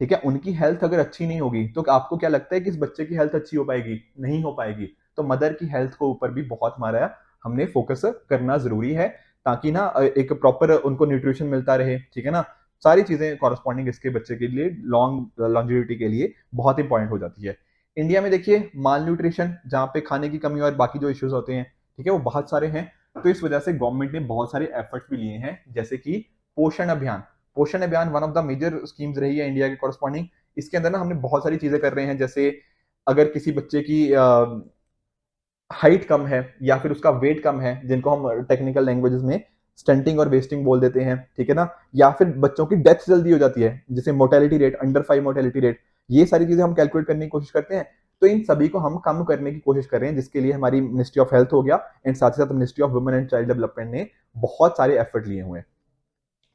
ठीक है, उनकी हेल्थ अगर अच्छी नहीं होगी तो आपको क्या लगता है कि इस बच्चे की हेल्थ अच्छी हो पाएगी? नहीं हो पाएगी। तो मदर की हेल्थ को ऊपर भी बहुत हमारा हमने फोकस करना जरूरी है ताकि ना एक प्रॉपर उनको न्यूट्रिशन मिलता रहे। ठीक है ना, सारी चीजें कॉरस्पॉन्डिंग इसके बच्चे के लिए लॉन्ग लॉन्जिविटी के लिए बहुत इंपॉर्टेंट हो जाती है। इंडिया में देखिए माल न्यूट्रिशन, जहाँ पे खाने की कमी और बाकी जो इश्यूज होते हैं, ठीक है, वो बहुत सारे हैं। तो इस वजह से गवर्नमेंट ने बहुत सारे एफर्ट्स भी लिए हैं, जैसे कि पोषण Abhiyan. Poshan Abhiyan one of the major schemes रही है इंडिया के कॉरस्पॉन्डिंग। इसके अंदर ना हमने बहुत सारी चीजें कर रहे हैं, जैसे अगर किसी बच्चे की हाइट कम है या फिर उसका वेट कम है, जिनको हम टेक्निकल लैंग्वेजेस में स्टंटिंग और वेस्टिंग बोल देते हैं, ठीक है ना, या फिर बच्चों की डेथ जल्दी हो जाती है जैसे mortality rate, under 5 mortality rate, ये सारी चीजें हम कैलकुलेट करने की कोशिश करते हैं। तो इन सभी को हम कम करने की कोशिश कर रहे हैं, जिसके लिए हमारी मिनिस्ट्री ऑफ हेल्थ हो गया एंड साथ ही साथ ministry of women and child development ने बहुत सारे एफर्ट लिए हुए हैं।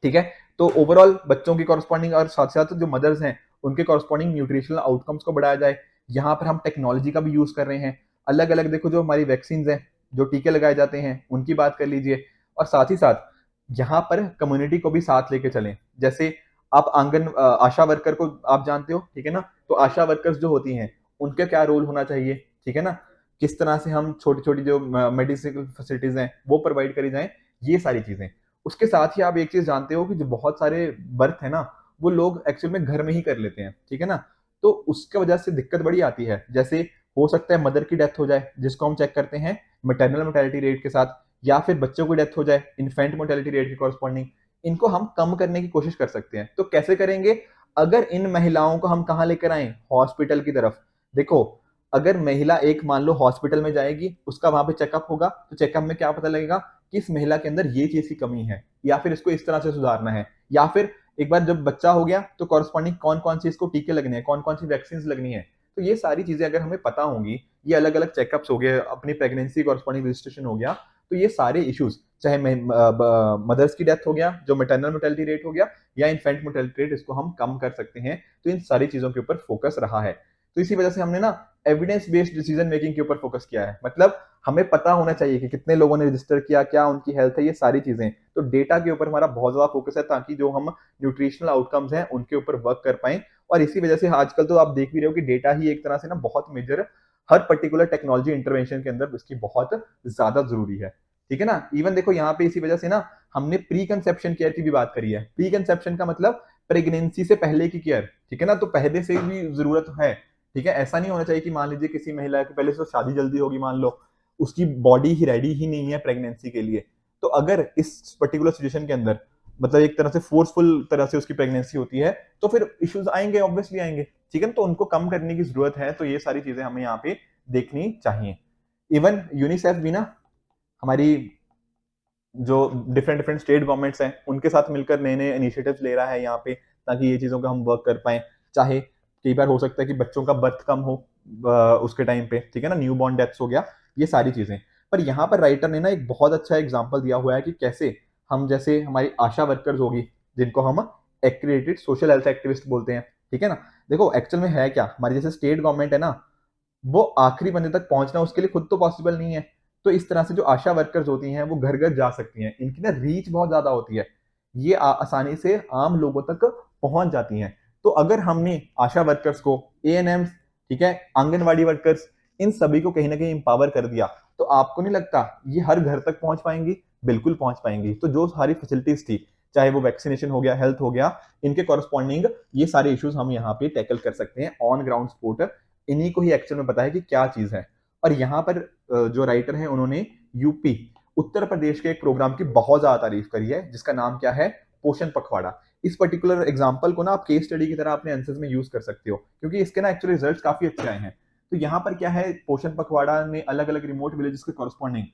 ठीक है, तो ओवरऑल बच्चों की कॉरस्पॉन्डिंग और साथ साथ जो मदर्स हैं उनके कॉरस्पॉन्डिंग न्यूट्रिशनल आउटकम्स को बढ़ाया जाए। यहाँ पर हम टेक्नोलॉजी का भी यूज कर रहे हैं। अलग अलग देखो जो हमारी वैक्सीन हैं, जो टीके लगाए जाते हैं, उनकी बात कर लीजिए। और साथ ही साथ यहाँ पर कम्युनिटी को भी साथ लेके चलें। जैसे आप आशा वर्कर को आप जानते हो, ठीक है ना? तो आशा वर्कर्स जो होती हैं, उनका क्या रोल होना चाहिए, ठीक है ना? किस तरह से हम छोटी छोटी जो मेडिसिनल फैसिलिटीज हैं वो प्रोवाइड करी जाएं, ये सारी चीजें। उसके साथ ही आप एक चीज जानते हो कि जो बहुत सारे बर्थ है ना, वो लोग एक्चुअल में घर में ही कर लेते हैं, ठीक है ना? तो उसके वजह से दिक्कत बड़ी आती है। जैसे हो सकता है मदर की डेथ हो जाए, जिसको हम चेक करते हैं मैटरनल मोर्टेलिटी रेट के साथ, या फिर बच्चों की डेथ हो जाए इन्फेंट मोर्टेलिटी रेट के कॉरस्पॉन्डिंग। इनको हम कम करने की कोशिश कर सकते हैं। तो कैसे करेंगे? अगर इन महिलाओं को हम कहाँ लेकर आए, हॉस्पिटल की तरफ। देखो, अगर महिला एक मान लो हॉस्पिटल में जाएगी, उसका वहां पे चेकअप होगा, तो चेकअप में क्या पता लगेगा कि इस महिला के अंदर ये चीज की कमी है, या फिर इसको इस तरह से सुधारना है। या फिर एक बार जब बच्चा हो गया तो कॉरस्पॉन्डिंग कौन कौन सी इसको टीके लगने हैं, कौन कौन सी वैक्सीन लगनी है। तो ये सारी चीजें अगर हमें पता होंगी, ये अलग अलग चेकअप्स हो गए, अपनी प्रेगनेंसी कॉरस्पॉन्डिंग रजिस्ट्रेशन हो गया, तो ये सारे इश्यूज, चाहे मदर्स की डेथ हो गया, जो मैटरनल मोर्टेलिटी रेट हो गया, या इन्फेंट मोर्टेलिटी रेट, इसको हम कम कर सकते हैं। तो इन सारी चीजों के ऊपर फोकस रहा है। तो इसी वजह से हमने ना एविडेंस बेस्ड डिसीजन मेकिंग के ऊपर फोकस किया है। मतलब हमें पता होना चाहिए कि कितने लोगों ने रजिस्टर किया, क्या उनकी हेल्थ है, ये सारी चीजें। तो डेटा के ऊपर हमारा बहुत ज्यादा फोकस है, ताकि जो हम न्यूट्रिशनल आउटकम्स हैं उनके ऊपर वर्क कर पाए। और इसी वजह से आजकल तो आप देख भी रहे हो कि डेटा ही एक तरह से ना बहुत मेजर, हर पर्टिकुलर टेक्नोलॉजी इंटरवेंशन के अंदर इसकी बहुत ज्यादा जरूरी है, ठीक है ना? इवन देखो यहाँ पे इसी वजह से ना हमने प्री कंसेप्शन केयर की भी बात करी है। प्री कंसेप्शन का मतलब प्रेगनेंसी से पहले की केयर, ठीक है ना? तो पहले से भी जरूरत है, ठीक है? ऐसा नहीं होना चाहिए कि मान लीजिए किसी महिला की पहले से तो शादी जल्दी होगी, मान लो उसकी बॉडी ही रेडी ही नहीं है प्रेगनेंसी के लिए, तो अगर इस पर्टिकुलर सिचुएशन के अंदर मतलब एक तरह से फोर्सफुल तरह से उसकी प्रेगनेंसी होती है, तो फिर इश्यूज आएंगे, ऑब्वियसली आएंगे, ठीक है? तो उनको कम करने की जरूरत है। तो ये सारी चीजें हमें यहाँ पे देखनी चाहिए। इवन यूनिसेफ भी ना हमारी जो डिफरेंट डिफरेंट स्टेट गवर्नमेंट्स हैं उनके साथ मिलकर नए नए इनिशिएटिव्स ले रहा है यहाँ पे, ताकि ये चीज़ों का हम वर्क कर पाए। चाहे कई बार हो सकता है कि बच्चों का बर्थ कम हो उसके टाइम पे, ठीक है ना? न्यू बॉर्न डेथ्स हो गया, ये सारी चीज़ें। पर यहाँ पर राइटर ने ना एक बहुत अच्छा एग्जाम्पल दिया हुआ है कि कैसे हम, जैसे हमारी आशा वर्कर्स होगी, जिनको हम एक्रेडिटेड सोशल हेल्थ एक्टिविस्ट बोलते हैं, ठीक है ना? देखो एक्चुअल में है क्या, हमारी जैसे स्टेट गवर्नमेंट है ना, वो आखिरी बंदे तक पहुंचना उसके लिए खुद तो पॉसिबल नहीं है। तो इस तरह से जो आशा वर्कर्स होती हैं वो घर घर जा सकती हैं, इनकी ना रीच बहुत ज्यादा होती है, ये आसानी से आम लोगों तक पहुंच जाती हैं। तो अगर हमने आशा वर्कर्स को, एएनएम, ठीक है, आंगनवाड़ी वर्कर्स, इन सभी को कहीं ना कहीं इंपावर कर दिया, तो आपको नहीं लगता ये हर घर तक पहुंच पाएंगी? बिल्कुल पहुंच पाएंगी। तो जो सारी फैसिलिटीज थी, चाहे वो वैक्सीनेशन हो गया, हेल्थ हो गया, इनके कॉरस्पॉन्डिंग ये सारे इश्यूज हम यहाँ पे टैकल कर सकते हैं ऑन ग्राउंड सपोर्ट। इन्हीं को ही एक्चुअल में पता है कि क्या चीज है। और यहाँ पर जो राइटर है उन्होंने यूपी, उत्तर प्रदेश के एक प्रोग्राम की बहुत ज्यादा तारीफ करी है, जिसका नाम क्या है, पोषण पखवाड़ा। इस पर्टिकुलर एग्जाम्पल को ना आप केस स्टडी की तरह अपने आंसर्स में यूज कर सकते हो, क्योंकि इसके ना एक्चुअली रिजल्ट्स काफी अच्छे आए हैं। तो यहाँ पर क्या है, पोषण पखवाड़ा में अलग अलग रिमोट विलेजेस के कॉरस्पॉन्डिंग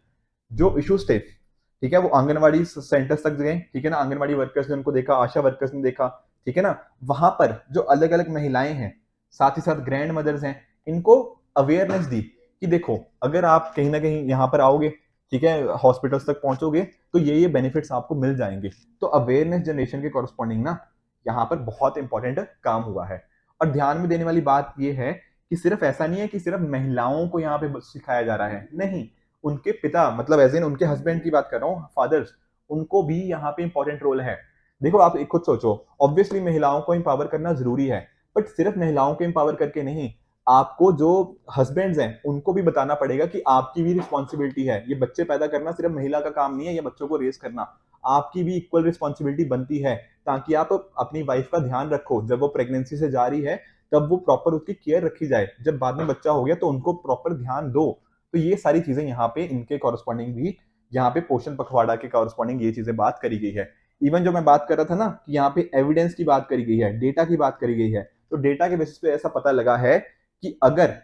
जो इश्यूज थे, ठीक है, वो आंगनवाड़ी सेंटर्स तक गए, ठीक है ना? आंगनवाड़ी वर्कर्स ने उनको देखा, आशा वर्कर्स ने देखा, ठीक है ना? वहां पर जो अलग अलग महिलाएं हैं, साथ ही साथ ग्रैंड मदर्स हैं, इनको अवेयरनेस दी कि देखो अगर आप कहीं ना कहीं यहाँ पर आओगे, ठीक है, हॉस्पिटल्स तक पहुंचोगे, तो ये बेनिफिट्स आपको मिल जाएंगे। तो अवेयरनेस जनरेशन के कॉरस्पॉन्डिंग ना यहाँ पर बहुत इंपॉर्टेंट काम हुआ है। और ध्यान में देने वाली बात यह है कि सिर्फ ऐसा नहीं है कि सिर्फ महिलाओं को यहाँ पे सिखाया जा रहा है, नहीं, उनके पिता, मतलब एज इन उनके हस्बैंड की बात कर रहा हूँ, फादर्स, उनको भी यहाँ पे इंपॉर्टेंट रोल है। देखो आप एक खुद सोचो, ऑब्वियसली महिलाओं को एम्पावर करना जरूरी है, बट सिर्फ महिलाओं को एम्पावर करके नहीं, आपको जो हस्बैंड्स हैं उनको भी बताना पड़ेगा कि आपकी भी रिस्पॉन्सिबिलिटी है। ये बच्चे पैदा करना सिर्फ महिला का काम नहीं है, ये बच्चों को रेस करना आपकी भी इक्वल रिस्पॉन्सिबिलिटी बनती है, ताकि आप अपनी वाइफ का ध्यान रखो। जब वो प्रेगनेंसी से जा रही है तब वो प्रॉपर उसकी केयर रखी जाए, जब बाद में बच्चा हो गया तो उनको प्रॉपर ध्यान दो। तो ये सारी चीजें यहाँ पे इनके कॉरस्पॉन्डिंग भी, यहाँ पे पोषण पखवाड़ा के कॉरस्पॉन्डिंग ये चीजें बात करी गई है। इवन जो मैं बात कर रहा था ना कि यहाँ पे एविडेंस की बात करी गई है, डेटा की बात करी गई है, तो डेटा के बेसिस पे ऐसा पता लगा है कि अगर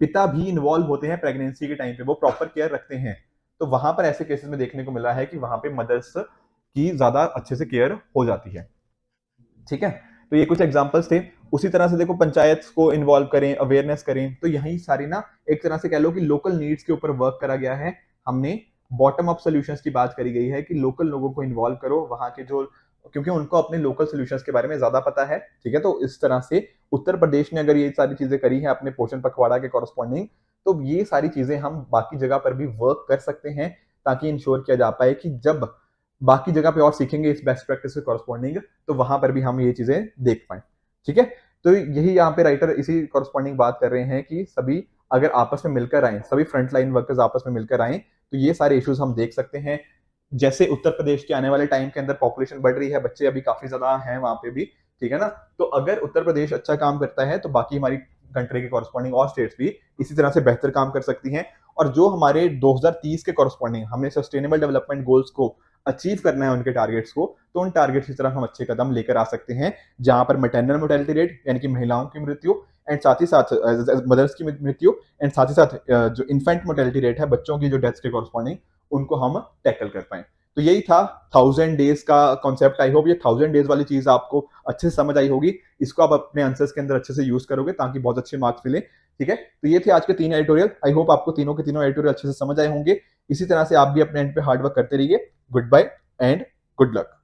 पिता भी इन्वॉल्व होते हैं प्रेगनेंसी के टाइम पे, वो प्रॉपर केयर रखते हैं, तो वहां पर ऐसे केसेस में देखने को मिला है कि वहां पे मदर्स की ज्यादा अच्छे से केयर हो जाती है, ठीक है? तो ये कुछ एग्जांपल्स थे। उसी तरह से देखो पंचायत को इन्वॉल्व करें, अवेयरनेस करें, तो यही सारी ना एक तरह से कह लो कि लोकल नीड्स के ऊपर वर्क करा गया है। हमने बॉटम अप सॉल्यूशंस की बात करी गई है कि लोकल लोगों को इन्वॉल्व करो, वहां के जो, क्योंकि उनको अपने लोकल सॉल्यूशंस के बारे में ज्यादा पता है, ठीक है? तो इस तरह से उत्तर प्रदेश ने अगर ये सारी चीजें करी है अपने पोषण पखवाड़ा के कॉरस्पॉन्डिंग, तो ये सारी चीजें हम बाकी जगह पर भी वर्क कर सकते हैं ताकि इंश्योर किया जा पाए कि जब बाकी जगह पे और सीखेंगे इस बेस्ट प्रैक्टिस के कॉरस्पॉन्डिंग, तो वहां पर भी हम ये चीजें देख पाए। ठीक है, तो यही यहाँ पे राइटर इसी कॉरस्पॉन्डिंग बात कर रहे हैं कि सभी अगर आपस में मिलकर आए, सभी फ्रंट लाइन वर्कर्स आपस में मिलकर आए, तो ये सारे इश्यूज हम देख सकते हैं। जैसे उत्तर प्रदेश के आने वाले टाइम के अंदर पॉपुलेशन बढ़ रही है, बच्चे अभी काफी ज्यादा हैं वहां पे भी, ठीक है ना। तो अगर उत्तर प्रदेश अच्छा काम करता है तो बाकी हमारी कंट्री के कॉरस्पॉन्डिंग और स्टेट्स भी इसी तरह से बेहतर काम कर सकती हैं। और जो हमारे 2030 के कॉरस्पॉन्डिंग हमने सस्टेनेबल डेवलपमेंट गोल्स को अचीव करना है, उनके टारगेट्स को, तो उन टारगेट्स की तरफ हम अच्छे कदम लेकर आ सकते हैं, जहां पर मैटरनल मोर्टेलिटी रेट यानी कि महिलाओं की मृत्यु एंड साथ ही साथ मदर्स की मृत्यु एंड साथ ही साथ जो इन्फेंट मोर्टेलिटी रेट है, बच्चों की जो डेथ्स के कॉरस्पॉन्डिंग, उनको हम टैकल कर पाए। तो यही था 1000 डेज का कॉन्सेप्ट। आई होप ये 1000 डेज वाली चीज आपको अच्छे से समझ आई होगी। इसको आप अपने आंसर्स के अंदर अच्छे से यूज करोगे ताकि बहुत अच्छे मार्क्स मिले। ठीक है, तो ये थे आज के 3 एडिटोरियल। आई होप आपको तीनों के तीनों एडिटोरियल अच्छे से समझ आए होंगे। इसी तरह से आप भी अपने एंड पे हार्ड वर्क करते रहिए। Goodbye and good luck.